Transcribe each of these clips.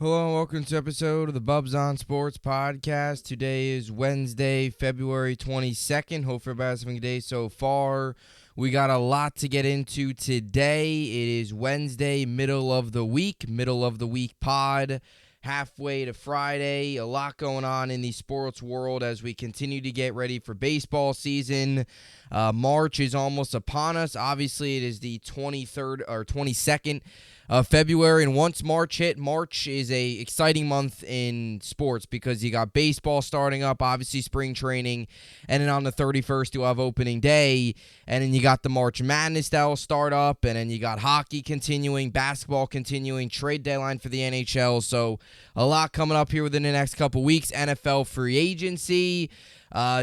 Hello and welcome to episode of the Bubbs on Sports podcast. Today is Wednesday, February 22nd. Hope everybody's having a good day so far. We got a lot to get into today. It is Wednesday, middle of the week pod, halfway to Friday. A lot going on in the sports world as we continue to get ready for baseball season. March is almost upon us. Obviously, it is the 23rd or 22nd February, and once March hit, March is a exciting month in sports because you got baseball starting up, obviously spring training, and then on the 31st you'll have opening day, and then you got the March Madness that will start up, and then you got hockey continuing, basketball continuing, trade deadline for the NHL, so a lot coming up here within the next couple weeks. NFL free agency,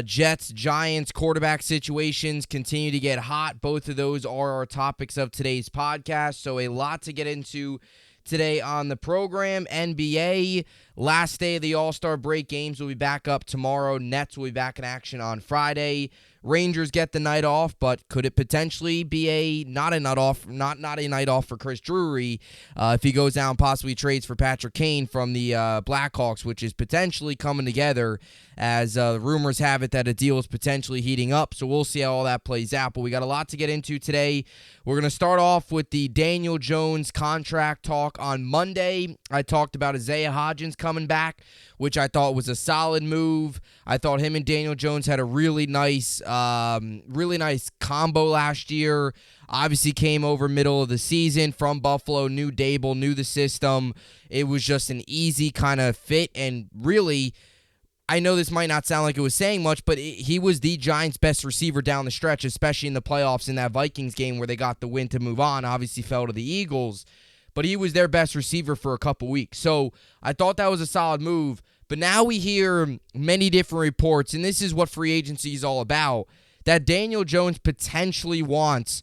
Jets, Giants, quarterback situations continue to get hot. Both of those are our topics of today's podcast, so a lot to get into today on the program. NBA, last day of the All-Star break. Games will be back up tomorrow. Nets will be back in action on Friday. Rangers get the night off, but could it potentially be not a night off for Chris Drury if he goes down and possibly trades for Patrick Kane from the Blackhawks, which is potentially coming together as rumors have it that a deal is potentially heating up. So we'll see how all that plays out. But we got a lot to get into today. We're going to start off with the Daniel Jones contract talk on Monday. I talked about Isaiah Hodgins coming back, which I thought was a solid move. I thought him and Daniel Jones had a really nice combo last year. Obviously came over middle of the season from Buffalo, knew Dable, knew the system. It was just an easy kind of fit, and really, I know this might not sound like it was saying much, but he was the Giants' best receiver down the stretch, especially in the playoffs in that Vikings game where they got the win to move on. Obviously fell to the Eagles, but he was their best receiver for a couple weeks. So I thought that was a solid move. But now we hear many different reports, and this is what free agency is all about, that Daniel Jones potentially wants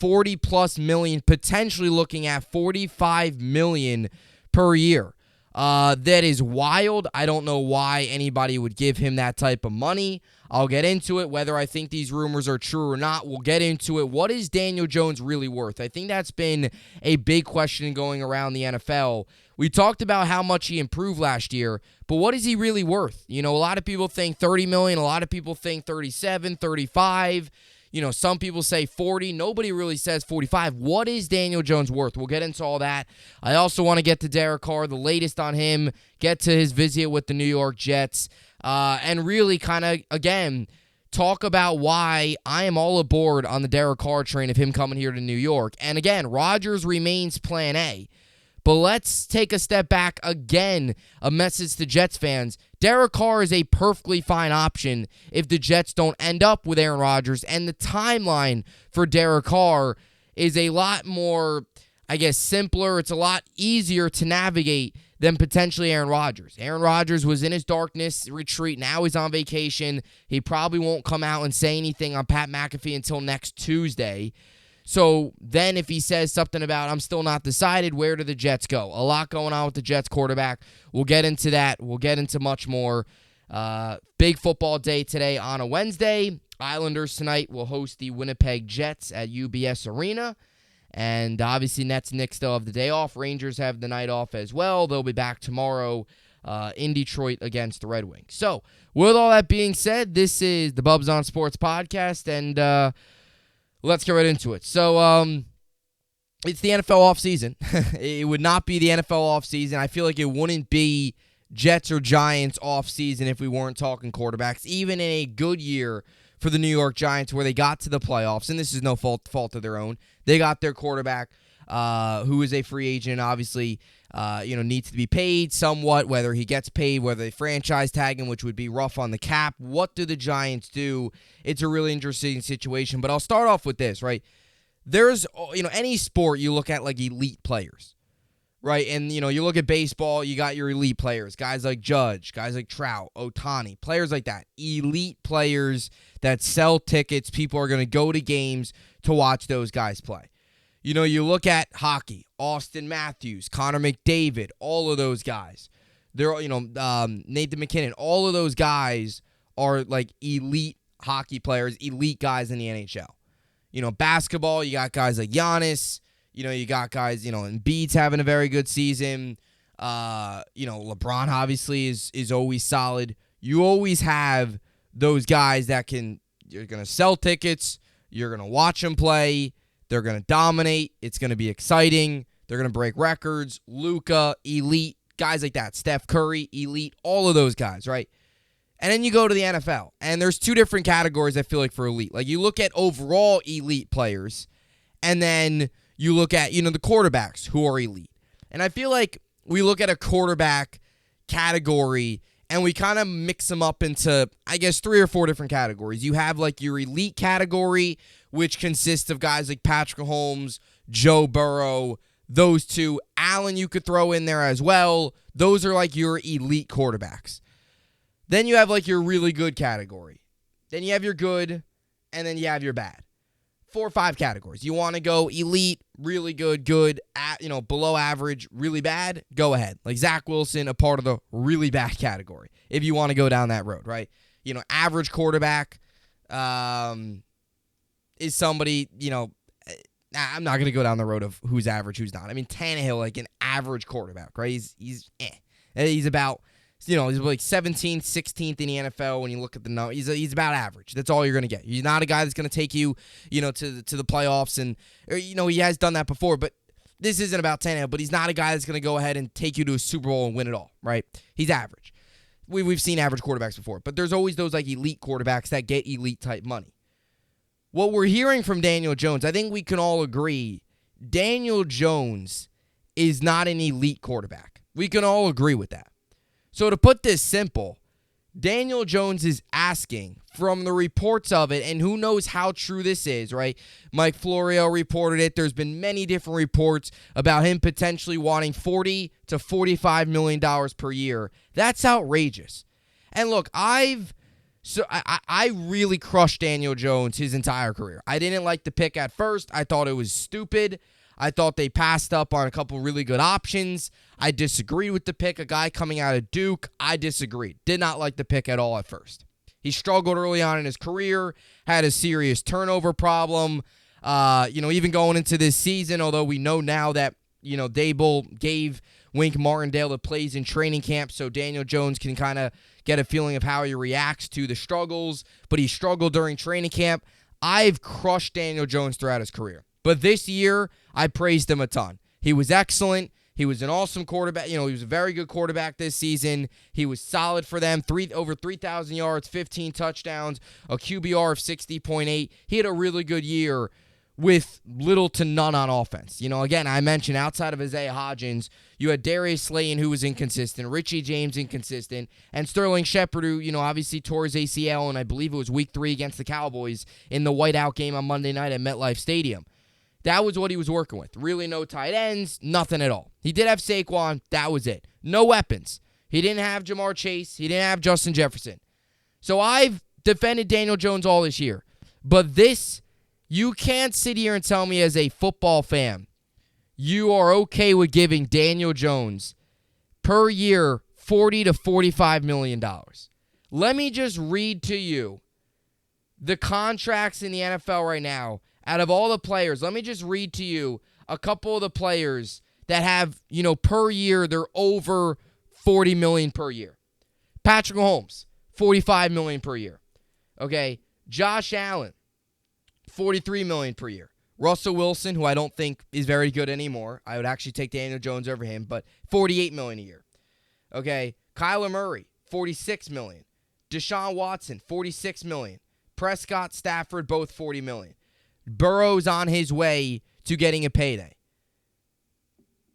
$40+ million, potentially looking at $45 million per year. That is wild. I don't know why anybody would give him that type of money. I'll get into it. Whether I think these rumors are true or not, we'll get into it. What is Daniel Jones really worth? I think that's been a big question going around the NFL. We talked about how much he improved last year, but what is he really worth? You know, a lot of people think $30 million. A lot of people think 37, 35. You know, some people say 40. Nobody really says 45. What is Daniel Jones worth? We'll get into all that. I also want to get to Derek Carr, the latest on him, get to his visit with the New York Jets, and really kind of, again, talk about why I am all aboard on the Derek Carr train of him coming here to New York. And again, Rodgers remains plan A. But let's take a step back again. A message to Jets fans. Derek Carr is a perfectly fine option if the Jets don't end up with Aaron Rodgers. And the timeline for Derek Carr is a lot more, I guess, simpler. It's a lot easier to navigate than potentially Aaron Rodgers. Aaron Rodgers was in his darkness retreat. Now he's on vacation. He probably won't come out and say anything on Pat McAfee until next Tuesday. So then if he says something about, I'm still not decided, where do the Jets go? A lot going on with the Jets quarterback. We'll get into that. We'll get into much more. Big football day today on a Wednesday. Islanders tonight will host the Winnipeg Jets at UBS Arena. And obviously Nets and Knicks still have the day off. Rangers have the night off as well. They'll be back tomorrow in Detroit against the Red Wings. So with all that being said, this is the Bubbs on Sports podcast, and let's get right into it. So, it's the NFL offseason. It would not be the NFL offseason. I feel like it wouldn't be Jets or Giants offseason if we weren't talking quarterbacks. Even in a good year for the New York Giants where they got to the playoffs, and this is no fault of their own, they got their quarterback who is a free agent, obviously, needs to be paid somewhat, whether he gets paid, whether they franchise tag him, which would be rough on the cap. What do the Giants do? It's a really interesting situation, but I'll start off with this, right? There's, any sport you look at like elite players, right? And, you look at baseball, you got your elite players, guys like Judge, guys like Trout, Ohtani, players like that. Elite players that sell tickets. People are going to go to games to watch those guys play. You look at hockey, Austin Matthews, Connor McDavid, all of those guys. They're, Nathan McKinnon, all of those guys are like elite hockey players, elite guys in the NHL. Basketball, you got guys like Giannis. You got guys, Embiid's having a very good season. LeBron obviously is always solid. You always have those guys that you're going to sell tickets, you're going to watch them play, they're going to dominate, it's going to be exciting, they're going to break records, Luka, elite, guys like that, Steph Curry, elite, all of those guys, right? And then you go to the NFL, and there's two different categories I feel like for elite. Like you look at overall elite players, and then you look at, the quarterbacks who are elite. And I feel like we look at a quarterback category and we kind of mix them up into, I guess, 3 or 4 different categories. You have like your elite category, which consists of guys like Patrick Mahomes, Joe Burrow, those two. Allen you could throw in there as well. Those are like your elite quarterbacks. Then you have like your really good category. Then you have your good, and then you have your bad. 4 or 5 categories. You want to go elite, really good, below average, really bad, go ahead. Like Zach Wilson, a part of the really bad category, if you want to go down that road, right? Average quarterback is somebody, I'm not going to go down the road of who's average, who's not. I mean, Tannehill, like an average quarterback, right? He's about, he's like 17th, 16th in the NFL when you look at the number. He's about average. That's all you're going to get. He's not a guy that's going to take you, to the playoffs. And, he has done that before. But this isn't about Tannehill. But he's not a guy that's going to go ahead and take you to a Super Bowl and win it all, right? He's average. We've seen average quarterbacks before. But there's always those like elite quarterbacks that get elite-type money. What we're hearing from Daniel Jones, I think we can all agree, Daniel Jones is not an elite quarterback. We can all agree with that. So to put this simple, Daniel Jones is asking, from the reports of it, and who knows how true this is, right? Mike Florio reported it. There's been many different reports about him potentially wanting $40 to $45 million per year. That's outrageous. And look, I really crushed Daniel Jones his entire career. I didn't like the pick at first. I thought it was stupid. I thought they passed up on a couple really good options. I disagreed with the pick. A guy coming out of Duke, I disagreed. Did not like the pick at all at first. He struggled early on in his career, had a serious turnover problem. Even going into this season, although we know now that, Dable gave Wink Martindale the plays in training camp, so Daniel Jones can kind of get a feeling of how he reacts to the struggles, but he struggled during training camp. I've crushed Daniel Jones throughout his career. But this year, I praised him a ton. He was excellent. He was an awesome quarterback. He was a very good quarterback this season. He was solid for them. Over 3,000 yards, 15 touchdowns, a QBR of 60.8. He had a really good year with little to none on offense. Again, I mentioned outside of Isaiah Hodgins, you had Darius Slayton, who was inconsistent, Richie James inconsistent, and Sterling Shepard, who, obviously tore his ACL, and I believe it was week 3 against the Cowboys in the whiteout game on Monday night at MetLife Stadium. That was what he was working with. Really no tight ends, nothing at all. He did have Saquon. That was it. No weapons. He didn't have Jamar Chase. He didn't have Justin Jefferson. So I've defended Daniel Jones all this year. But this, you can't sit here and tell me as a football fan, you are okay with giving Daniel Jones per year $40 to $45 million. Let me just read to you the contracts in the NFL right now. Out of all the players, let me just read to you a couple of the players that have, per year, they're over $40 million per year. Patrick Mahomes, $45 million per year. Okay, Josh Allen, $43 million per year. Russell Wilson, who I don't think is very good anymore. I would actually take Daniel Jones over him, but $48 million a year. Okay, Kyler Murray, $46 million. Deshaun Watson, $46 million. Prescott, Stafford, both $40 million. Burrow's on his way to getting a payday.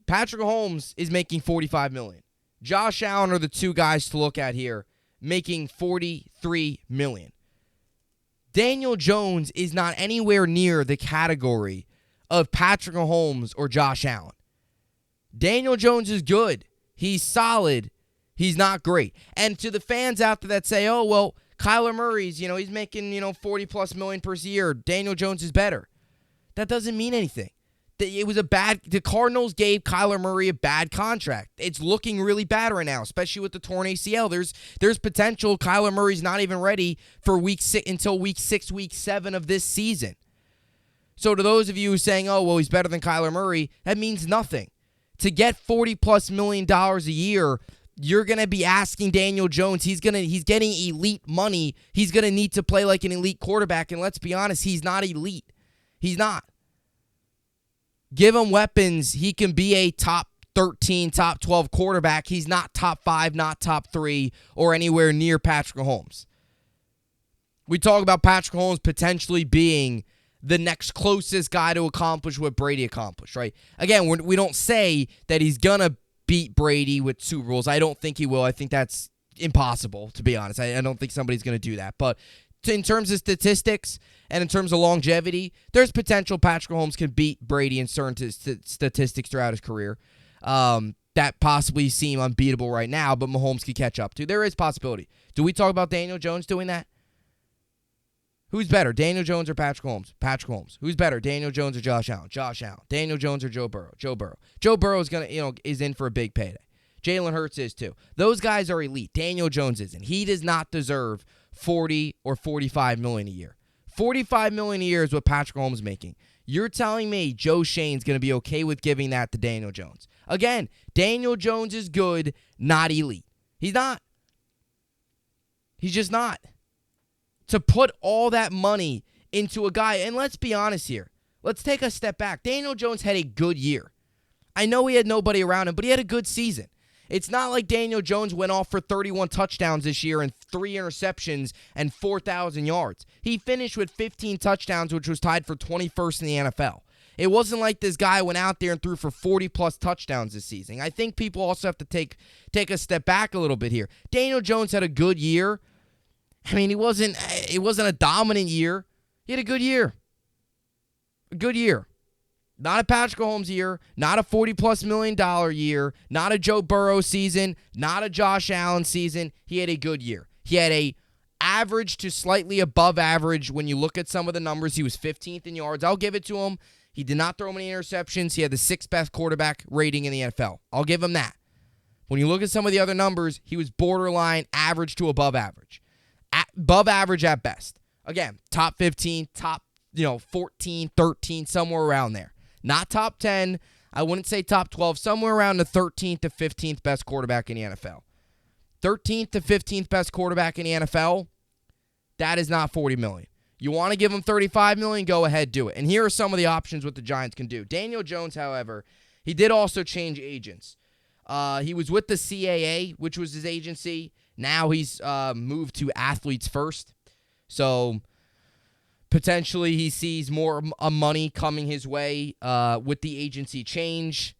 Patrick Mahomes is making $45 million. Josh Allen are the two guys to look at here, making $43 million. Daniel Jones is not anywhere near the category of Patrick Mahomes or Josh Allen. Daniel Jones is good. He's solid. He's not great. And to the fans out there that say, oh, well, Kyler Murray's, he's making, $40+ million per year. Daniel Jones is better. That doesn't mean anything. The Cardinals gave Kyler Murray a bad contract. It's looking really bad right now, especially with the torn ACL. There's potential Kyler Murray's not even ready for until week 6, week 7 of this season. So to those of you who are saying, oh, well, he's better than Kyler Murray, that means nothing. To get $40+ million a year, you're going to be asking Daniel Jones. He's getting elite money. He's going to need to play like an elite quarterback. And let's be honest, he's not elite. He's not. Give him weapons. He can be a top 13, top 12 quarterback. He's not top 5, not top 3, or anywhere near Patrick Mahomes. We talk about Patrick Mahomes potentially being the next closest guy to accomplish what Brady accomplished, right? Again, we don't say that he's going to beat Brady with Super Bowls. I don't think he will. I think that's impossible, to be honest. I don't think somebody's going to do that. But in terms of statistics and in terms of longevity, there's potential Patrick Mahomes can beat Brady in certain statistics throughout his career that possibly seem unbeatable right now, but Mahomes could catch up to. There is possibility. Do we talk about Daniel Jones doing that? Who's better, Daniel Jones or Patrick Mahomes? Patrick Mahomes. Who's better, Daniel Jones or Josh Allen? Josh Allen. Daniel Jones or Joe Burrow? Joe Burrow. Joe Burrow is in for a big payday. Jalen Hurts is too. Those guys are elite. Daniel Jones isn't. He does not deserve $40 or $45 million a year. $45 million a year is what Patrick Mahomes is making. You're telling me Joe Shane's going to be okay with giving that to Daniel Jones? Again, Daniel Jones is good, not elite. He's not. He's just not. To put all that money into a guy, and let's be honest here. Let's take a step back. Daniel Jones had a good year. I know he had nobody around him, but he had a good season. It's not like Daniel Jones went off for 31 touchdowns this year and 3 interceptions and 4,000 yards. He finished with 15 touchdowns, which was tied for 21st in the NFL. It wasn't like this guy went out there and threw for 40-plus touchdowns this season. I think people also have to take a step back a little bit here. Daniel Jones had a good year. I mean, it wasn't a dominant year. He had a good year. A good year. Not a Patrick Mahomes year, not a $40+ million year, not a Joe Burrow season, not a Josh Allen season. He had a good year. He had a average to slightly above average. When you look at some of the numbers, he was 15th in yards. I'll give it to him. He did not throw many interceptions. He had the 6th best quarterback rating in the NFL. I'll give him that. When you look at some of the other numbers, he was borderline average to above average. Above average at best. Again, top 15, top 14, 13, somewhere around there. Not top 10. I wouldn't say top 12. Somewhere around the 13th to 15th best quarterback in the NFL. 13th to 15th best quarterback in the NFL, that is not $40 million. You want to give him $35 million, go ahead, do it. And here are some of the options what the Giants can do. Daniel Jones, however, he did also change agents. He was with the CAA, which was his agency. Now he's moved to Athletes First. So potentially he sees more money coming his way with the agency change.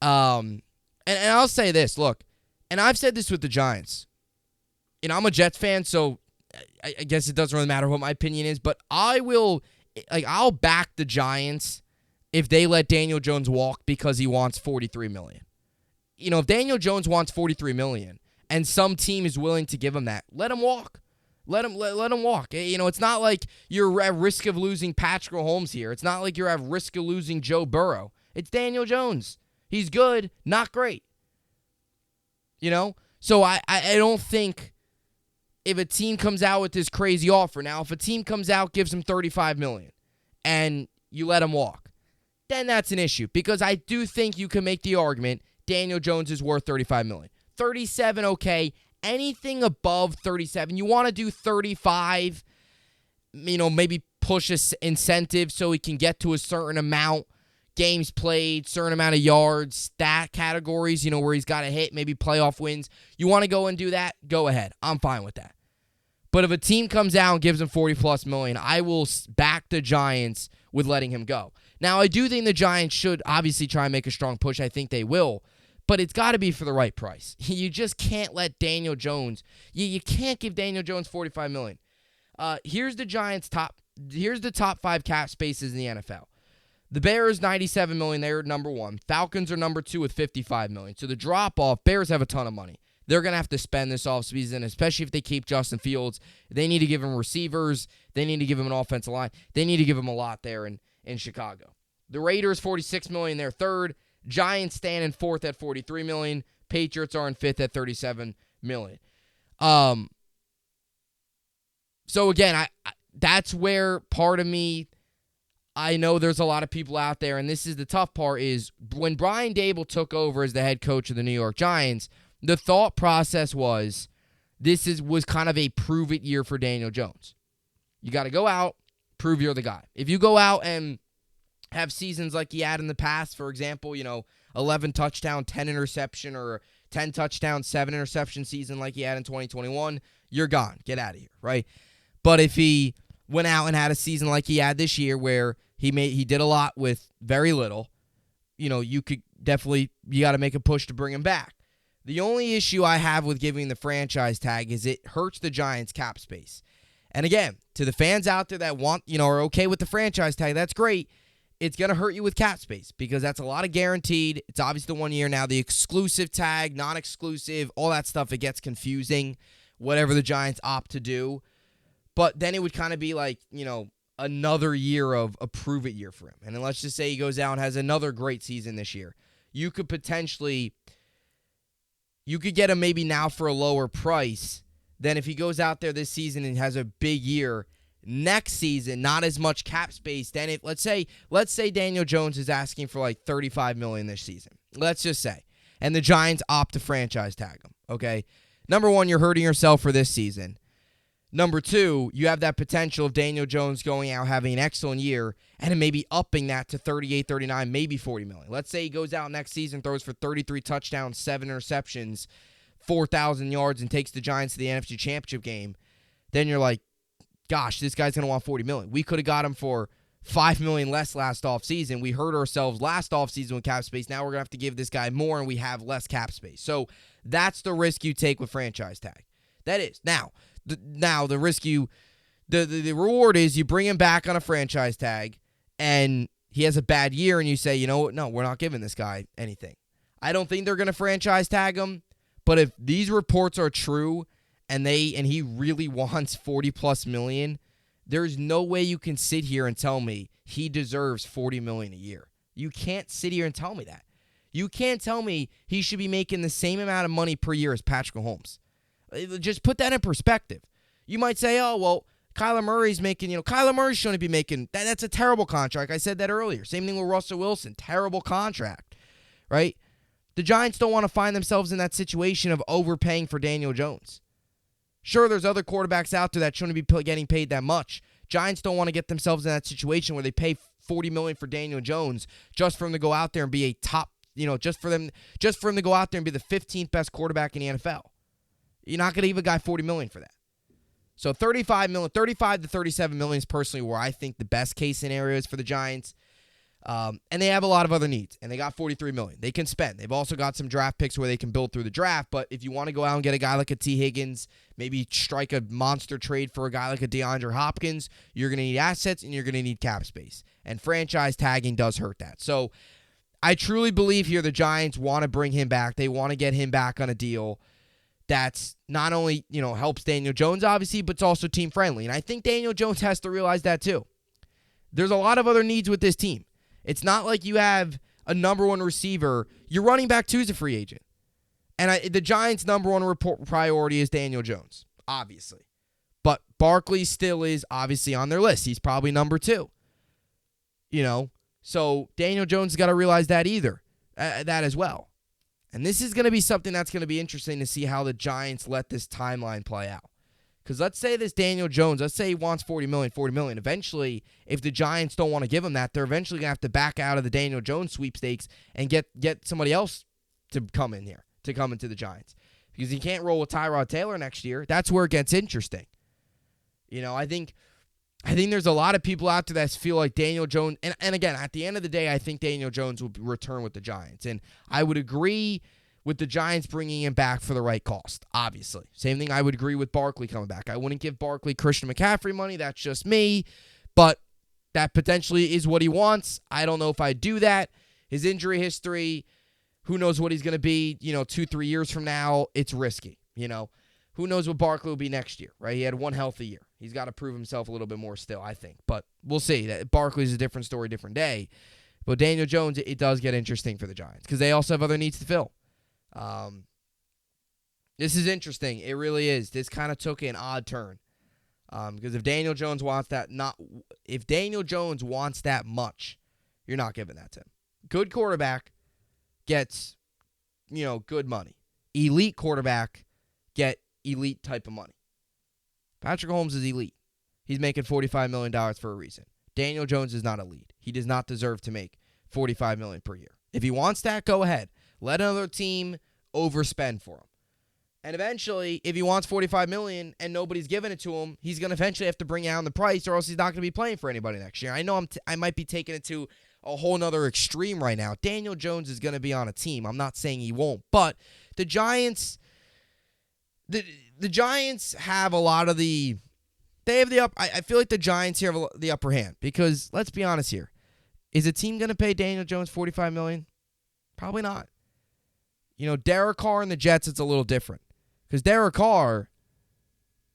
And I'll say this, look, and I've said this with the Giants. And I'm a Jets fan, so I guess it doesn't really matter what my opinion is, but I'll back the Giants if they let Daniel Jones walk because he wants $43 million. If Daniel Jones wants $43 million, and some team is willing to give him that, let him walk. Let him walk. It's not like you're at risk of losing Patrick Mahomes here. It's not like you're at risk of losing Joe Burrow. It's Daniel Jones. He's good, not great. So I don't think if a team comes out with this crazy offer, now if a team comes out, gives him $35 million, and you let him walk, then that's an issue. Because I do think you can make the argument Daniel Jones is worth $35 million. 37, okay. Anything above 37, you want to do 35, maybe push an incentive so he can get to a certain amount, games played, certain amount of yards, stat categories, where he's got to hit, maybe playoff wins. You want to go and do that? Go ahead. I'm fine with that. But if a team comes out and gives him $40+ million, I will back the Giants with letting him go. Now, I do think the Giants should obviously try and make a strong push. I think they will. But it's got to be for the right price. You just can't let Daniel Jones. You can't give Daniel Jones $45 million. Here's the Giants' Here's the top 5 cap spaces in the NFL. The Bears, $97 million. They're number 1. Falcons are number 2 with $55 million. So the drop-off, Bears have a ton of money. They're going to have to spend this offseason, especially if they keep Justin Fields. They need to give him receivers. They need to give him an offensive line. They need to give him a lot there in Chicago. The Raiders, $46 million. They're 3rd. Giants stand in 4th at $43 million. Patriots are in 5th at $37 million. So again, I that's where part of me, I know there's a lot of people out there, and this is the tough part, is when Brian Daboll took over as the head coach of the New York Giants, the thought process was was kind of a prove-it year for Daniel Jones. You got to go out, prove you're the guy. If you go out and have seasons like he had in the past, for example, 11 touchdown, 10 interception, or 10 touchdown, 7 interception season like he had in 2021, you're gone. Get out of here, right? But if he went out and had a season like he had this year where he did a lot with very little, you could definitely, you got to make a push to bring him back. The only issue I have with giving the franchise tag is it hurts the Giants' cap space. And again, to the fans out there that are okay with the franchise tag, that's great. It's going to hurt you with cap space because that's a lot of guaranteed. It's obviously the 1 year. Now, the exclusive tag, non-exclusive, all that stuff, it gets confusing, whatever the Giants opt to do. But then it would kind of be like, another year of a prove-it year for him. And then let's just say he goes out and has another great season this year. You could get him maybe now for a lower price than if he goes out there this season and has a big year. Next season, not as much cap space. Then let's say Daniel Jones is asking for like $35 million this season. Let's just say. And the Giants opt to franchise tag him. Okay? Number one, you're hurting yourself for this season. Number two, you have that potential of Daniel Jones going out having an excellent year and then maybe upping that to 38, 39, maybe $40 million. Let's say he goes out next season, throws for 33 touchdowns, 7 interceptions, 4,000 yards, and takes the Giants to the NFC Championship game. Then you're like, gosh, this guy's going to want $40 million. We could have got him for $5 million less last offseason. We hurt ourselves last offseason with cap space. Now we're going to have to give this guy more, and we have less cap space. So that's the risk you take with franchise tag. That is. Now the risk the reward is you bring him back on a franchise tag, and he has a bad year, and you say, you know what, no, we're not giving this guy anything. I don't think they're going to franchise tag him, but if these reports are true, and he really wants $40+ million, there's no way you can sit here and tell me he deserves $40 million a year. You can't sit here and tell me that. You can't tell me he should be making the same amount of money per year as Patrick Mahomes. Just put that in perspective. You might say, oh, well, Kyler Murray's making, Kyler Murray shouldn't be making, that's a terrible contract. I said that earlier. Same thing with Russell Wilson. Terrible contract, right? The Giants don't want to find themselves in that situation of overpaying for Daniel Jones. Sure, there's other quarterbacks out there that shouldn't be getting paid that much. Giants don't want to get themselves in that situation where they pay $40 million for Daniel Jones just for him to go out there and be a top, just for him to go out there and be the 15th best quarterback in the NFL. You're not going to give a guy $40 million for that. So $35 to $37 million is personally where I think the best case scenario is for the Giants. And they have a lot of other needs, and they got $43 million. They can spend. They've also got some draft picks where they can build through the draft, but if you want to go out and get a guy like a T. Higgins, maybe strike a monster trade for a guy like a DeAndre Hopkins, you're going to need assets and you're going to need cap space. And franchise tagging does hurt that. So I truly believe here the Giants want to bring him back. They want to get him back on a deal that's not only, helps Daniel Jones, obviously, but it's also team-friendly. And I think Daniel Jones has to realize that too. There's a lot of other needs with this team. It's not like you have a number one receiver. Your running back, too, is a free agent. And the Giants' number one priority is Daniel Jones, obviously. But Barkley still is obviously on their list. He's probably number 2. So Daniel Jones has got to realize that that as well. And this is going to be something that's going to be interesting to see how the Giants let this timeline play out. Because let's say this Daniel Jones, let's say he wants $40 million. Eventually, if the Giants don't want to give him that, they're eventually going to have to back out of the Daniel Jones sweepstakes and get somebody else to come in here, to come into the Giants. Because he can't roll with Tyrod Taylor next year. That's where it gets interesting. I think there's a lot of people out there that feel like Daniel Jones, and again, at the end of the day, I think Daniel Jones will return with the Giants. And I would agree with the Giants bringing him back for the right cost, obviously. Same thing I would agree with Barkley coming back. I wouldn't give Barkley Christian McCaffrey money. That's just me. But that potentially is what he wants. I don't know if I'd do that. His injury history, who knows what he's going to be, 2-3 years from now. It's risky, Who knows what Barkley will be next year, right? He had one healthy year. He's got to prove himself a little bit more still, I think. But we'll see. Barkley's a different story, different day. But Daniel Jones, it does get interesting for the Giants because they also have other needs to fill. This is interesting. It really is. This kind of took an odd turn. Because if Daniel Jones wants that, if Daniel Jones wants that much, you're not giving that to him. Good quarterback gets, good money. Elite quarterback get elite type of money. Patrick Mahomes is elite. He's making $45 million for a reason. Daniel Jones is not elite. He does not deserve to make $45 million per year. If he wants that, go ahead. Let another team overspend for him. And eventually, if he wants $45 million and nobody's giving it to him, he's going to eventually have to bring down the price, or else he's not going to be playing for anybody next year. I know I might be taking it to a whole nother extreme right now. Daniel Jones is going to be on a team. I'm not saying he won't, but the Giants, the Giants have a lot of the. They have I feel like the Giants here have the upper hand, because let's be honest here. Is a team going to pay Daniel Jones $45 million? Probably not. Derek Carr and the Jets, it's a little different. Because Derek Carr,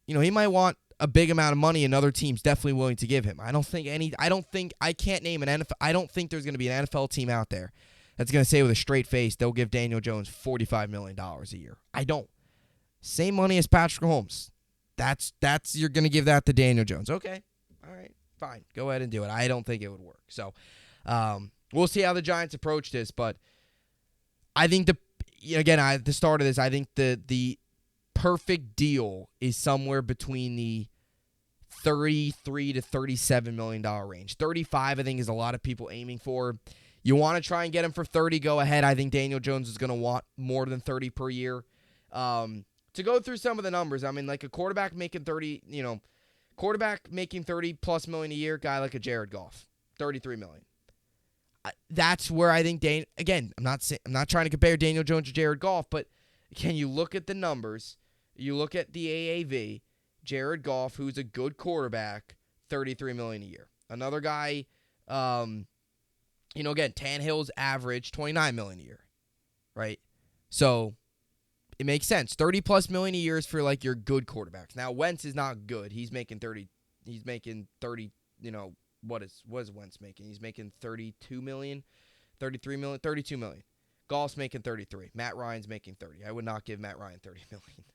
he might want a big amount of money, and other teams definitely willing to give him. I can't name an NFL. I don't think there's going to be an NFL team out there that's going to say with a straight face they'll give Daniel Jones $45 million a year. I don't. Same money as Patrick Mahomes. That's you're going to give that to Daniel Jones. Okay. All right. Fine. Go ahead and do it. I don't think it would work. So, we'll see how the Giants approach this, but I think at the start of this, I think the perfect deal is somewhere between the $33 to $37 million range. 35, I think, is a lot of people aiming for. You want to try and get him for 30, go ahead. I think Daniel Jones is going to want more than 30 per year. To go through some of the numbers, I mean, like a quarterback making 30, quarterback making 30 plus million a year, guy like a Jared Goff, 33 million. That's where I think again, I'm not trying to compare Daniel Jones to Jared Goff, but can you look at the numbers? You look at the AAV, Jared Goff, who's a good quarterback, 33 million a year. Another guy, again, Tannehill's average 29 million a year, right? So it makes sense. 30 plus million a year is for like your good quarterbacks. Now Wentz is not good. He's making 30. He's making 30. What is Wentz making? He's making 32 million, 33 million, 32 million. Goff's making 33. Matt Ryan's making 30. I would not give Matt Ryan 30 million.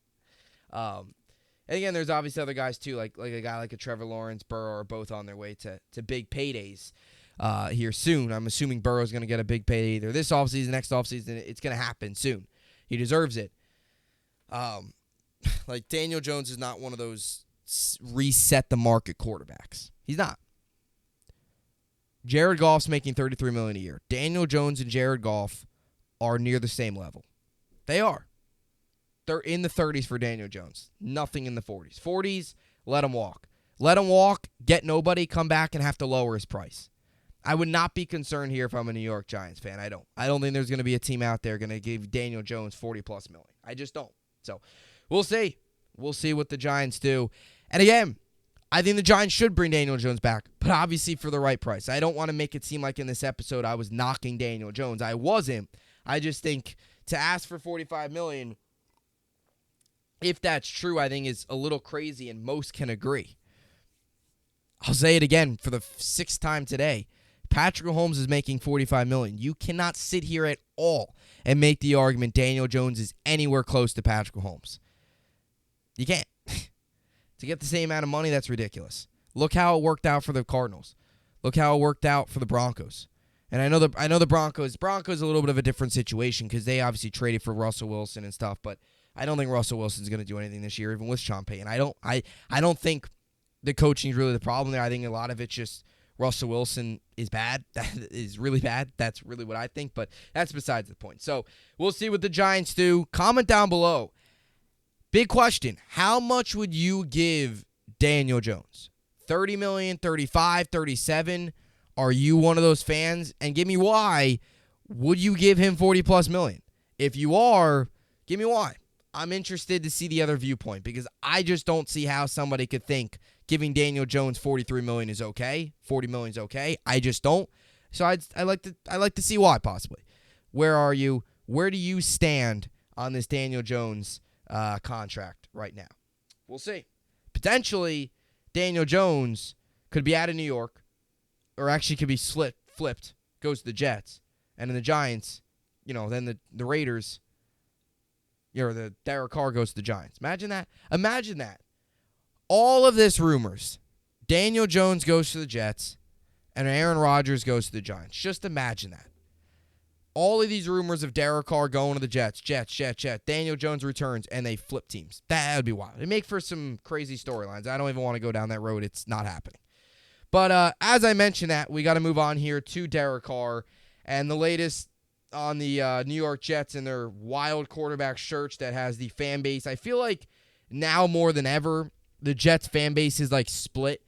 And again, there's obviously other guys too, like a guy like a Trevor Lawrence, Burrow are both on their way to big paydays here soon. I'm assuming Burrow's going to get a big payday either this offseason, next offseason. It's going to happen soon. He deserves it. Like Daniel Jones is not one of those reset the market quarterbacks. He's not. Jared Goff's making $33 million a year. Daniel Jones and Jared Goff are near the same level. They are. They're in the 30s for Daniel Jones. Nothing in the 40s. 40s, let him walk. Let him walk, get nobody, come back and have to lower his price. I would not be concerned here if I'm a New York Giants fan. I don't think there's going to be a team out there going to give Daniel Jones 40+ million. I just don't. So, we'll see. We'll see what the Giants do. And again, I think the Giants should bring Daniel Jones back, but obviously for the right price. I don't want to make it seem like in this episode I was knocking Daniel Jones. I wasn't. I just think to ask for $45 million, if that's true, I think is a little crazy, and most can agree. I'll say it again for the 6th time today. Patrick Mahomes is making $45 million. You cannot sit here at all and make the argument Daniel Jones is anywhere close to Patrick Mahomes. You can't. To get the same amount of money, that's ridiculous. Look how it worked out for the Cardinals. Look how it worked out for the Broncos. And I know the Broncos a little bit of a different situation because they obviously traded for Russell Wilson and stuff, but I don't think Russell Wilson's going to do anything this year, even with Sean Payton. I don't think the coaching is really the problem there. I think a lot of it's just Russell Wilson is bad. That is really bad. That's really what I think, but that's besides the point. So we'll see what the Giants do. Comment down below. Big question. How much would you give Daniel Jones? 30 million, 35, 37? Are you one of those fans? And give me why. Would you give him 40+ million? If you are, give me why. I'm interested to see the other viewpoint because I just don't see how somebody could think giving Daniel Jones 43 million is okay. 40 million is okay. I just don't. So I like to see why possibly. Where are you? Where do you stand on this Daniel Jones contract right now? We'll see. Potentially, Daniel Jones could be out of New York, or actually could be flipped, goes to the Jets, and then the Giants, then the Raiders, the Derek Carr goes to the Giants. Imagine that. Imagine that. All of this rumors. Daniel Jones goes to the Jets, and Aaron Rodgers goes to the Giants. Just imagine that. All of these rumors of Derek Carr going to the Jets. Daniel Jones returns, and they flip teams. That would be wild. It'd make for some crazy storylines. I don't even want to go down that road. It's not happening. But as I mentioned that, we got to move on here to Derek Carr and the latest on the New York Jets and their wild quarterback search that has the fan base. I feel like now more than ever, the Jets fan base is like split,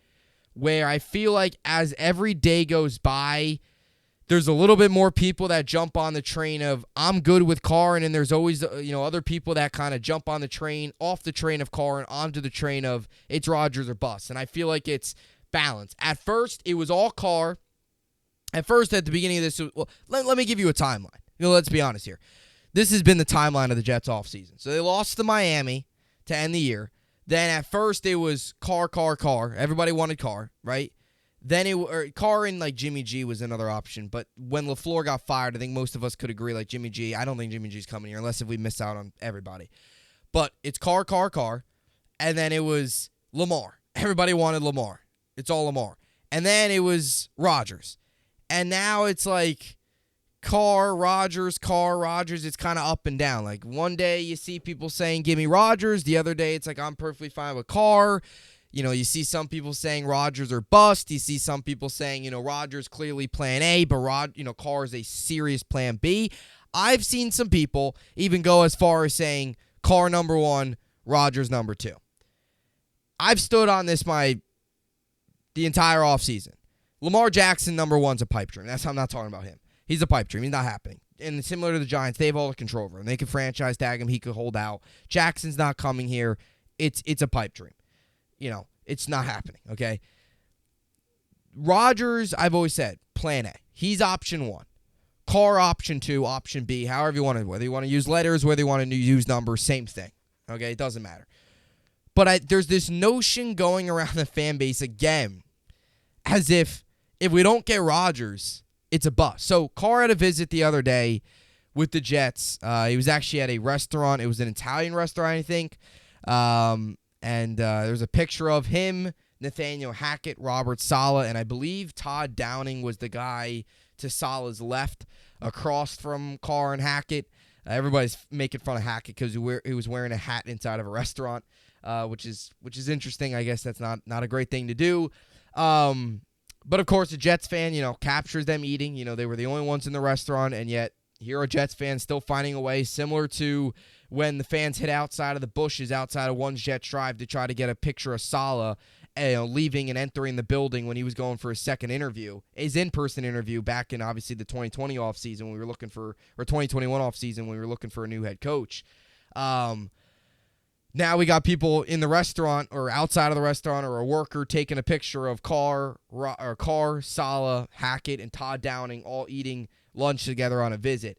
where I feel like as every day goes by, there's a little bit more people that jump on the train of I'm good with Carr, and then there's always other people that kind of jump on the train, off the train of Carr and onto the train of it's Rodgers or bust. And I feel like it's balanced. At first, it was all Carr. At first, at the beginning of this, let me give you a timeline. Let's be honest here. This has been the timeline of the Jets offseason. So they lost to Miami to end the year. Then at first, it was Carr. Everybody wanted Carr, right? Then Carr and like Jimmy G was another option. But when LaFleur got fired, I think most of us could agree like Jimmy G. I don't think Jimmy G's coming here unless if we miss out on everybody. But it's Carr. And then it was Lamar. Everybody wanted Lamar. It's all Lamar. And then it was Rodgers. And now it's like Carr, Rodgers. It's kind of up and down. Like one day you see people saying, give me Rodgers. The other day it's like, I'm perfectly fine with Carr. You see some people saying Rodgers or bust. You see some people saying, Rodgers clearly plan A, but Carr is a serious plan B. I've seen some people even go as far as saying Carr number 1, Rodgers number 2. I've stood on this the entire offseason. Lamar Jackson number 1's a pipe dream. That's how I'm not talking about him. He's a pipe dream. He's not happening. And similar to the Giants, they have all the control over him. They can franchise tag him. He could hold out. Jackson's not coming here. It's a pipe dream. It's not happening, okay? Rodgers, I've always said, plan A. He's option 1. Carr, option 2, option B, however you want to, whether you want to use letters, whether you want to use numbers, same thing, okay? It doesn't matter. But there's this notion going around the fan base again as if we don't get Rodgers, it's a bust. So Carr had a visit the other day with the Jets. He was actually at a restaurant. It was an Italian restaurant, I think. And there's a picture of him, Nathaniel Hackett, Robert Saleh, and I believe Todd Downing was the guy to Saleh's left across from Carr and Hackett. Everybody's making fun of Hackett because he was wearing a hat inside of a restaurant, which is interesting. I guess that's not a great thing to do. But, of course, a Jets fan, captures them eating. They were the only ones in the restaurant, and yet here are Jets fans still finding a way, similar to when the fans hid outside of the bushes outside of One Jets Drive to try to get a picture of Saleh leaving and entering the building when he was going for his second interview, his in-person interview back in, obviously, the 2020 offseason when we were looking for, or 2021 offseason when we were looking for a new head coach. Now we got people in the restaurant or outside of the restaurant or a worker taking a picture of Carr, Saleh, Hackett, and Todd Downing all eating lunch together on a visit.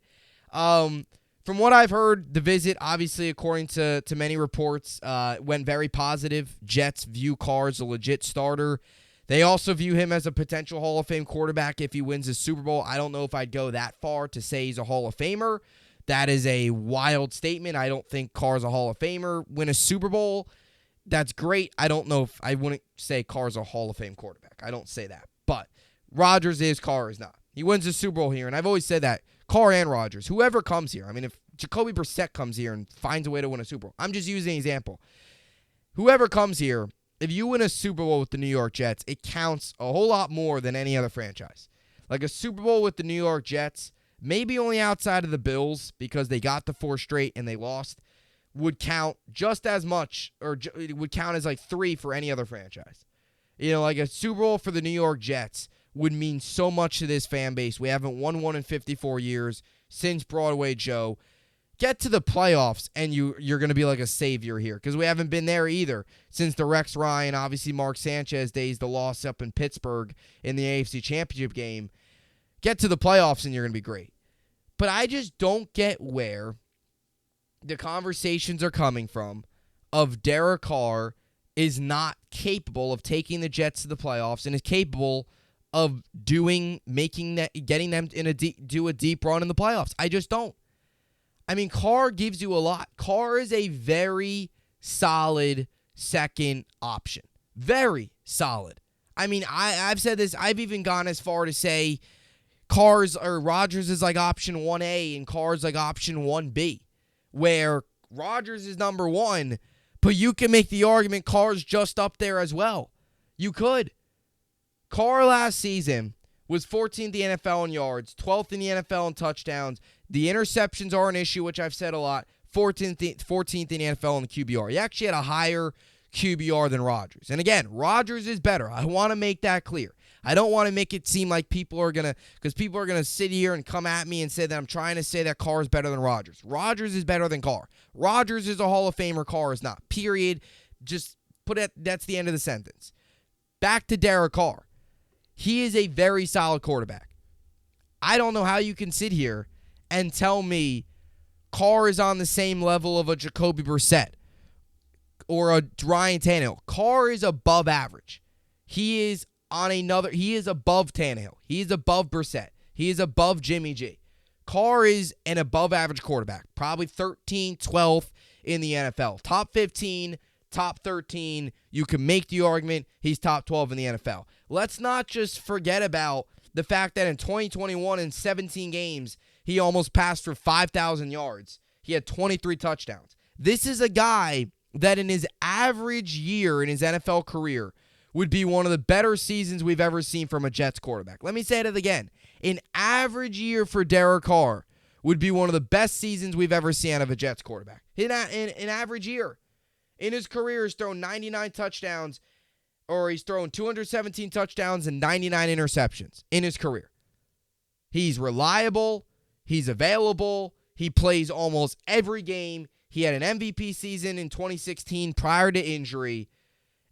From what I've heard, the visit, obviously, according to many reports, went very positive. Jets view Carr as a legit starter. They also view him as a potential Hall of Fame quarterback if he wins his Super Bowl. I don't know if I'd go that far to say he's a Hall of Famer. That is a wild statement. I don't think Carr's a Hall of Famer. Win a Super Bowl, that's great. I don't know if I wouldn't say Carr's a Hall of Fame quarterback. I don't say that. But Rodgers is, Carr is not. He wins the Super Bowl here, and I've always said that. Carr and Rodgers, whoever comes here. I mean, if Jacoby Brissett comes here and finds a way to win a Super Bowl, I'm just using an example. Whoever comes here, if you win a Super Bowl with the New York Jets, it counts a whole lot more than any other franchise. Like a Super Bowl with the New York Jets, maybe only outside of the Bills because they got the 4 straight and they lost, would count just as much, or it would count as like 3 for any other franchise. Like a Super Bowl for the New York Jets would mean so much to this fan base. We haven't won one in 54 years since Broadway Joe. Get to the playoffs, and you're going to be like a savior here because we haven't been there either since the Rex Ryan, obviously Mark Sanchez days, the loss up in Pittsburgh in the AFC Championship game. Get to the playoffs, and you're going to be great. But I just don't get where the conversations are coming from of Derek Carr is not capable of taking the Jets to the playoffs and is capable of getting them do a deep run in the playoffs. I just don't. I mean, Carr gives you a lot. Carr is a very solid second option. Very solid. I mean, I've said this. I've even gone as far to say Rodgers is like option 1A and Carr's like option 1B, where Rodgers is number 1, but you can make the argument Carr's just up there as well. You could. Carr last season was 14th in the NFL in yards, 12th in the NFL in touchdowns. The interceptions are an issue, which I've said a lot. 14th in the NFL in the QBR. He actually had a higher QBR than Rodgers. And again, Rodgers is better. I want to make that clear. I don't want to make it seem like people are going to sit here and come at me and say that I'm trying to say that Carr is better than Rodgers. Rodgers is better than Carr. Rodgers is a Hall of Famer. Carr is not. Period. Just that's the end of the sentence. Back to Derek Carr. He is a very solid quarterback. I don't know how you can sit here and tell me Carr is on the same level of a Jacoby Brissett or a Ryan Tannehill. Carr is above average. He is above Tannehill. He is above Brissett. He is above Jimmy G. Carr is an above average quarterback. Probably 13th, 12th in the NFL. Top 15, top 13. You can make the argument he's top 12 in the NFL. Let's not just forget about the fact that in 2021, in 17 games, he almost passed for 5,000 yards. He had 23 touchdowns. This is a guy that in his average year in his NFL career would be one of the better seasons we've ever seen from a Jets quarterback. Let me say it again. An average year for Derek Carr would be one of the best seasons we've ever seen out of a Jets quarterback. In an average year. In his career, he's thrown 99 touchdowns, or he's thrown 217 touchdowns and 99 interceptions in his career. He's reliable. He's available. He plays almost every game. He had an MVP season in 2016 prior to injury.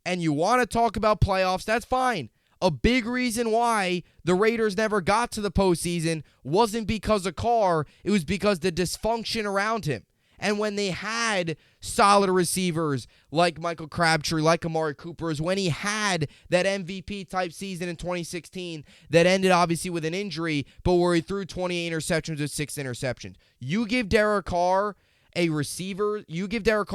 And you want to talk about playoffs, that's fine. A big reason why the Raiders never got to the postseason wasn't because of Carr. It was because the dysfunction around him. And when they had solid receivers like Michael Crabtree, like Amari Cooper, is when he had that MVP-type season in 2016 that ended obviously with an injury, but where he threw 28 interceptions with 6 interceptions. You give Derek Carr receivers, you give Derek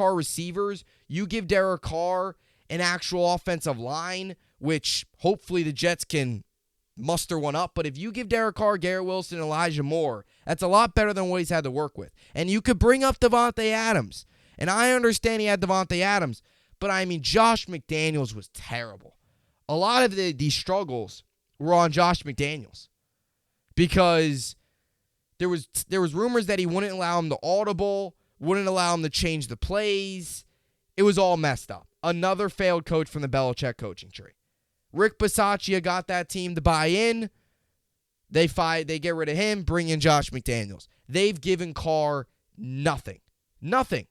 Carr an actual offensive line, which hopefully the Jets can muster one up. But if you give Derek Carr, Garrett Wilson, Elijah Moore, that's a lot better than what he's had to work with. And you could bring up Devontae Adams. And I understand he had Devontae Adams, but I mean, Josh McDaniels was terrible. A lot of these struggles were on Josh McDaniels because there was rumors that he wouldn't allow him to audible, wouldn't allow him to change the plays. It was all messed up. Another failed coach from the Belichick coaching tree. Rick Bisaccia got that team to buy in. They get rid of him, bring in Josh McDaniels. They've given Carr nothing. Nothing.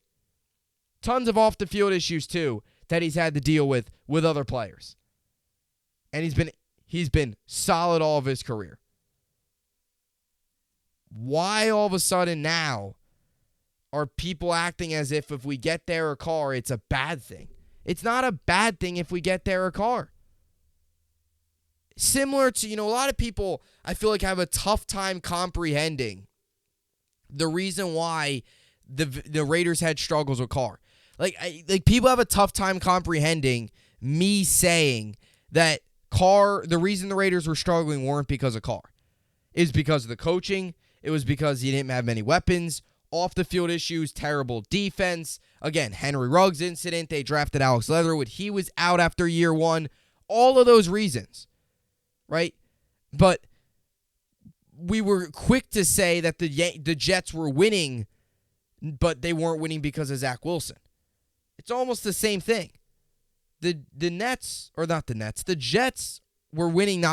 Tons of off-the-field issues, too, that he's had to deal with other players. And he's been solid all of his career. Why all of a sudden now are people acting as if we get Derek Carr, it's a bad thing? It's not a bad thing if we get Derek Carr. Similar to, a lot of people, I feel like, have a tough time comprehending the reason why the Raiders had struggles with Carr. Like people have a tough time comprehending me saying that Carr, the reason the Raiders were struggling weren't because of Carr. It was because of the coaching. It was because he didn't have many weapons. Off the field issues, terrible defense. Again, Henry Ruggs incident. They drafted Alex Leatherwood. He was out after year one. All of those reasons, right? But we were quick to say that the Jets were winning, but they weren't winning because of Zach Wilson. It's almost the same thing. The Jets were winning,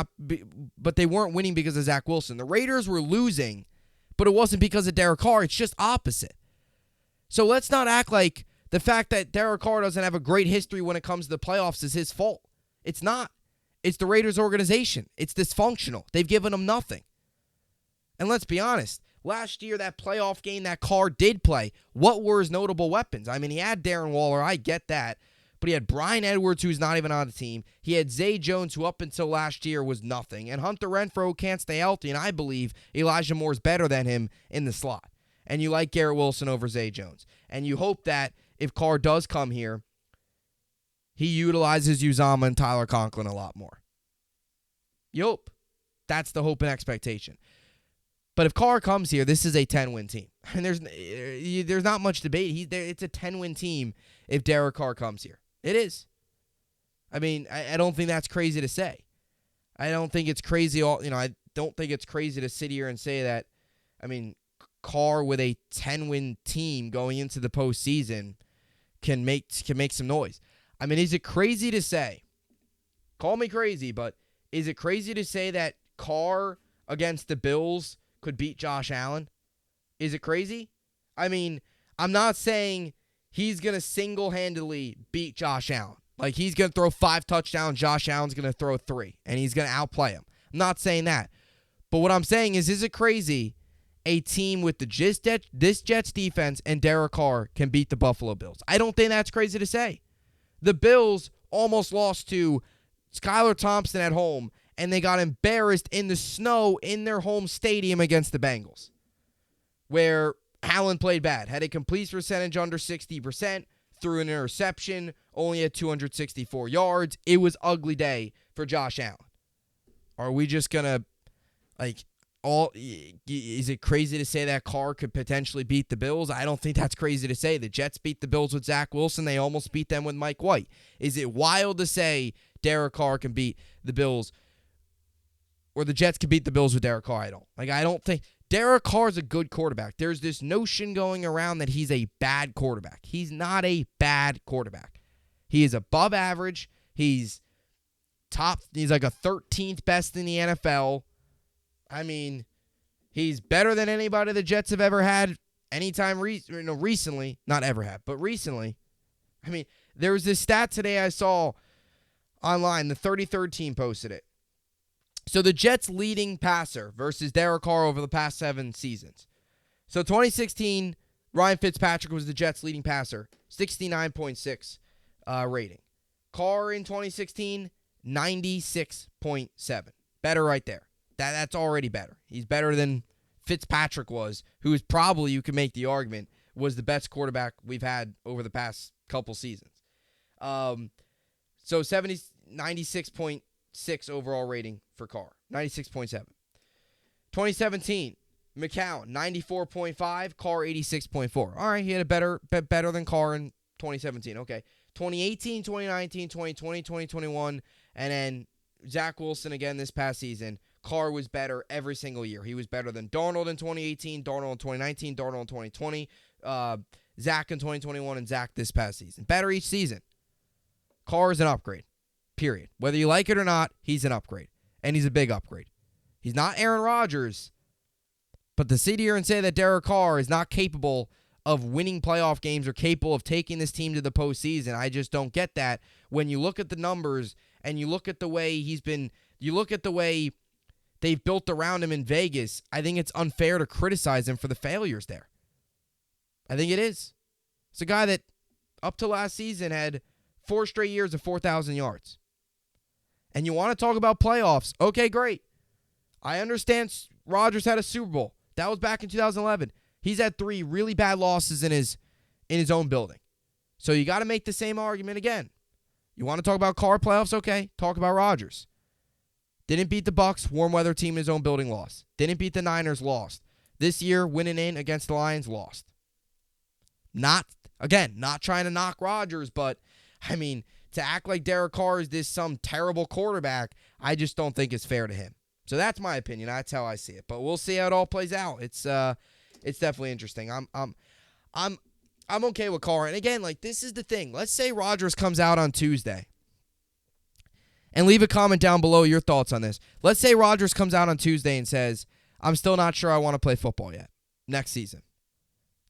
but they weren't winning because of Zach Wilson. The Raiders were losing, but it wasn't because of Derek Carr. It's just opposite. So let's not act like the fact that Derek Carr doesn't have a great history when it comes to the playoffs is his fault. It's not. It's the Raiders organization. It's dysfunctional. They've given him nothing. And let's be honest. Last year, that playoff game that Carr did play, what were his notable weapons? I mean, he had Darren Waller. I get that. But he had Bryan Edwards, who's not even on the team. He had Zay Jones, who up until last year was nothing. And Hunter Renfrow can't stay healthy. And I believe Elijah Moore's better than him in the slot. And you like Garrett Wilson over Zay Jones. And you hope that if Carr does come here, he utilizes Uzama and Tyler Conklin a lot more. Yup. That's the hope and expectation. But if Carr comes here, this is a 10-win team. And there's not much debate. It's a 10-win team if Derek Carr comes here. It is. I mean, I don't think that's crazy to say. I don't think it's crazy. I don't think it's crazy to sit here and say that. I mean, Carr with a 10-win team going into the postseason can make some noise. I mean, is it crazy to say? Call me crazy, but is it crazy to say that Carr against the Bills could beat Josh Allen? Is it crazy? I mean, I'm not saying he's going to single-handedly beat Josh Allen. Like, he's going to throw 5 touchdowns, Josh Allen's going to throw 3, and he's going to outplay him. I'm not saying that. But what I'm saying is it crazy a team with this Jets defense and Derek Carr can beat the Buffalo Bills? I don't think that's crazy to say. The Bills almost lost to Skylar Thompson at home, and they got embarrassed in the snow in their home stadium against the Bengals, where Allen played bad, had a complete percentage under 60%, threw an interception, only had 264 yards. It was ugly day for Josh Allen. Are we just going to, is it crazy to say that Carr could potentially beat the Bills? I don't think that's crazy to say. The Jets beat the Bills with Zach Wilson. They almost beat them with Mike White. Is it wild to say Derek Carr can beat the Bills, or the Jets can beat the Bills with Derek Carr? I don't think. Derek Carr is a good quarterback. There's this notion going around that he's a bad quarterback. He's not a bad quarterback. He is above average. He's like a 13th best in the NFL. I mean, he's better than anybody the Jets have ever had anytime recently. Not ever had, but recently. I mean, there was this stat today I saw online. The 33rd team posted it. So the Jets' leading passer versus Derek Carr over the past 7 seasons. So 2016, Ryan Fitzpatrick was the Jets' leading passer, 69.6 rating. Carr in 2016, 96.7. Better right there. That's already better. He's better than Fitzpatrick was, who is probably, you can make the argument, was the best quarterback we've had over the past couple seasons. So 96.6 overall rating for Carr. 96.7. 2017, McCown, 94.5. Carr, 86.4. All right, he had a better than Carr in 2017. Okay. 2018, 2019, 2020, 2021, and then Zach Wilson again this past season. Carr was better every single year. He was better than Darnold in 2018, Darnold in 2019, Darnold in 2020, Zach in 2021, and Zach this past season. Better each season. Carr is an upgrade. Period. Whether you like it or not, he's an upgrade. And he's a big upgrade. He's not Aaron Rodgers. But to sit here and say that Derek Carr is not capable of winning playoff games or capable of taking this team to the postseason, I just don't get that. When you look at the numbers and you look at the way they've built around him in Vegas, I think it's unfair to criticize him for the failures there. I think it is. It's a guy that up to last season had 4 straight years of 4,000 yards. And you want to talk about playoffs? Okay, great. I understand Rodgers had a Super Bowl. That was back in 2011. He's had 3 really bad losses in his own building. So you got to make the same argument again. You want to talk about Carr playoffs? Okay, talk about Rodgers. Didn't beat the Bucs, warm weather team in his own building, lost. Didn't beat the Niners, lost. This year, winning in against the Lions, lost. Not trying to knock Rodgers, but, I mean, to act like Derek Carr is some terrible quarterback, I just don't think it's fair to him. So that's my opinion. That's how I see it. But we'll see how it all plays out. It's definitely interesting. I'm okay with Carr. And again, this is the thing. Let's say Rodgers comes out on Tuesday. And leave a comment down below your thoughts on this. Let's say Rodgers comes out on Tuesday and says, I'm still not sure I want to play football yet next season.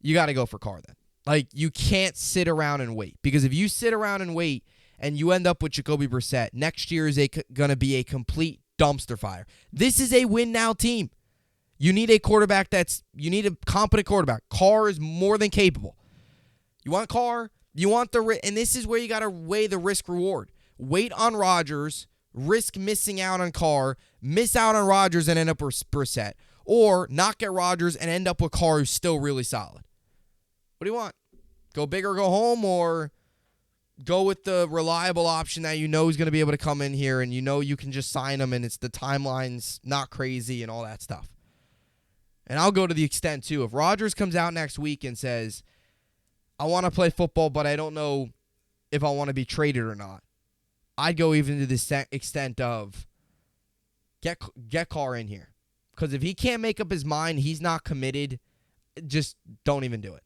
You got to go for Carr then. You can't sit around and wait. Because if you sit around and wait and you end up with Jacoby Brissett, next year is going to be a complete dumpster fire. This is a win-now team. You need a competent quarterback. Carr is more than capable. You want Carr? You want and this is where you got to weigh the risk-reward. Wait on Rodgers, risk missing out on Carr, miss out on Rodgers and end up with Brissett. Or not get Rodgers and end up with Carr who's still really solid. What do you want? Go big or go home, or go with the reliable option that you know is going to be able to come in here, and you know you can just sign him, and it's the timeline's not crazy and all that stuff. And I'll go to the extent, too. If Rodgers comes out next week and says, I want to play football, but I don't know if I want to be traded or not, I'd go even to the extent of get Carr in here. Because if he can't make up his mind, he's not committed, just don't even do it.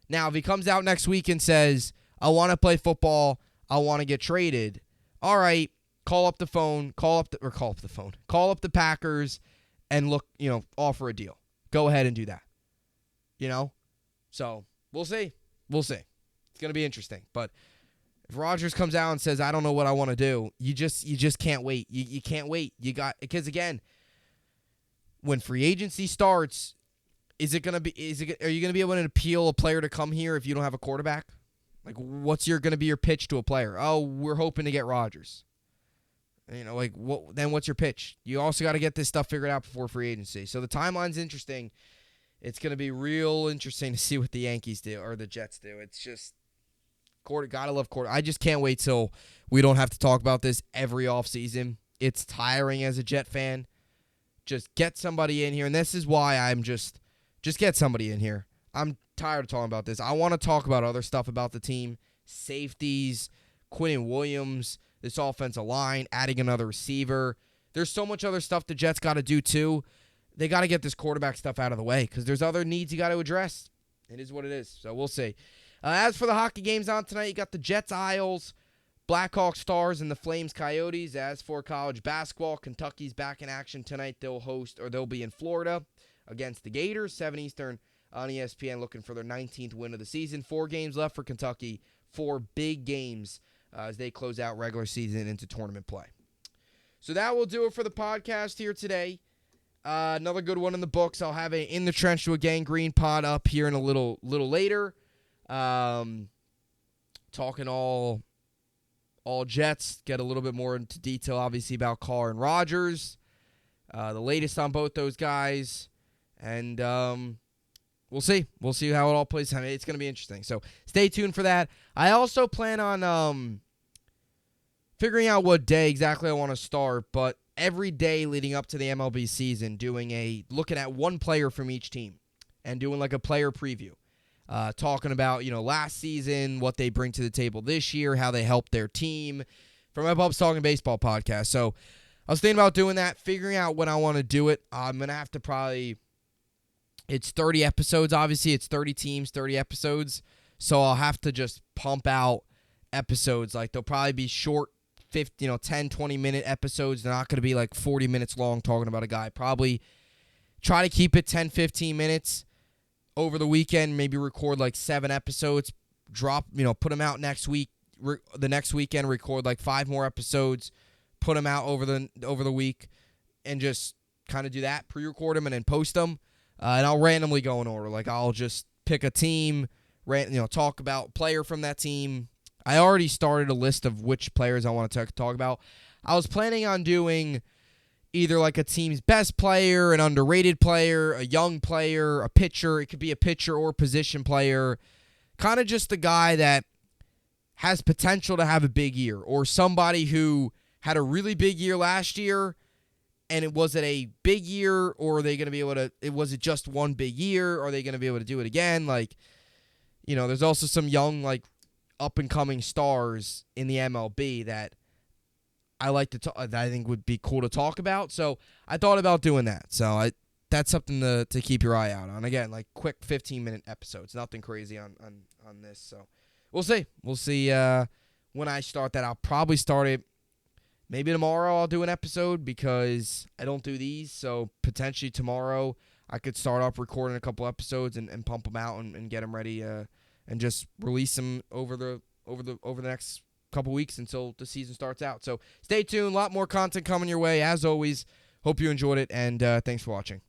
Now, if he comes out next week and says, I want to play football, I want to get traded, all right, call up the Packers and look, offer a deal. Go ahead and do that. So we'll see. It's going to be interesting. But if Rodgers comes out and says, I don't know what I want to do, you just can't wait. You can't wait. Because again, when free agency starts, are you going to be able to appeal a player to come here if you don't have a quarterback? Like, what's going to be your pitch to a player? Oh, we're hoping to get Rodgers. Then what's your pitch? You also got to get this stuff figured out before free agency. So the timeline's interesting. It's going to be real interesting to see what the Yankees do or the Jets do. It's just, gotta love quarter. I just can't wait till we don't have to talk about this every offseason. It's tiring as a Jet fan. Just get somebody in here. And this is why I'm just get somebody in here. I'm tired of talking about this. I want to talk about other stuff about the team. Safeties, Quinnen Williams, this offensive line, adding another receiver. There's so much other stuff the Jets got to do too. They got to get this quarterback stuff out of the way because there's other needs you got to address. It is what it is. So we'll see. As for the hockey games on tonight, you got the Jets Isles, Blackhawks Stars, and the Flames Coyotes. As for college basketball, Kentucky's back in action tonight. They'll be in Florida against the Gators, 7 Eastern on ESPN, looking for their 19th win of the season. 4 games left for Kentucky, 4 big games as they close out regular season into tournament play. So that will do it for the podcast here today. Another good one in the books. I'll have a In the Trench with Gang Green pod up here in a little later. Talking all Jets. Get a little bit more into detail, obviously, about Carr and Rodgers. The latest on both those guys. And we'll see. We'll see how it all plays out. It's going to be interesting. So stay tuned for that. I also plan on figuring out what day exactly I want to start, but every day leading up to the MLB season, looking at one player from each team and doing like a player preview. Talking about, last season, what they bring to the table this year, how they help their team from my Bubbs Talking Baseball podcast. So I was thinking about doing that, figuring out when I want to do it. I'm going to have to it's 30 episodes, obviously. It's 30 teams, 30 episodes. So I'll have to just pump out episodes. Like, they'll probably be short, 10, 20-minute episodes. They're not going to be like 40 minutes long talking about a guy. Probably try to keep it 10, 15 minutes over the weekend. Maybe record like 7 episodes. Put them out next week. The next weekend, record like 5 more episodes. Put them out over the week. And just kind of do that. Pre-record them and then post them. And I'll randomly go in order. Like, I'll just pick a team, talk about player from that team. I already started a list of which players I want to talk about. I was planning on doing either like a team's best player, an underrated player, a young player, a pitcher. It could be a pitcher or position player. Kind of just the guy that has potential to have a big year, or somebody who had a really big year last year. And was it a big year, or are they going to be able to, was it just one big year? Or are they going to be able to do it again? Like, there's also some young, like, up-and-coming stars in the MLB that I like to that I think would be cool to talk about. So I thought about doing that. So that's something to keep your eye out on. Again, like quick 15-minute episodes. Nothing crazy on this. So we'll see. We'll see when I start that. I'll probably start it. Maybe tomorrow I'll do an episode because I don't do these. So potentially tomorrow I could start off recording a couple episodes and pump them out and get them ready and just release them over the next couple weeks until the season starts out. So stay tuned. A lot more content coming your way. As always, hope you enjoyed it, and thanks for watching.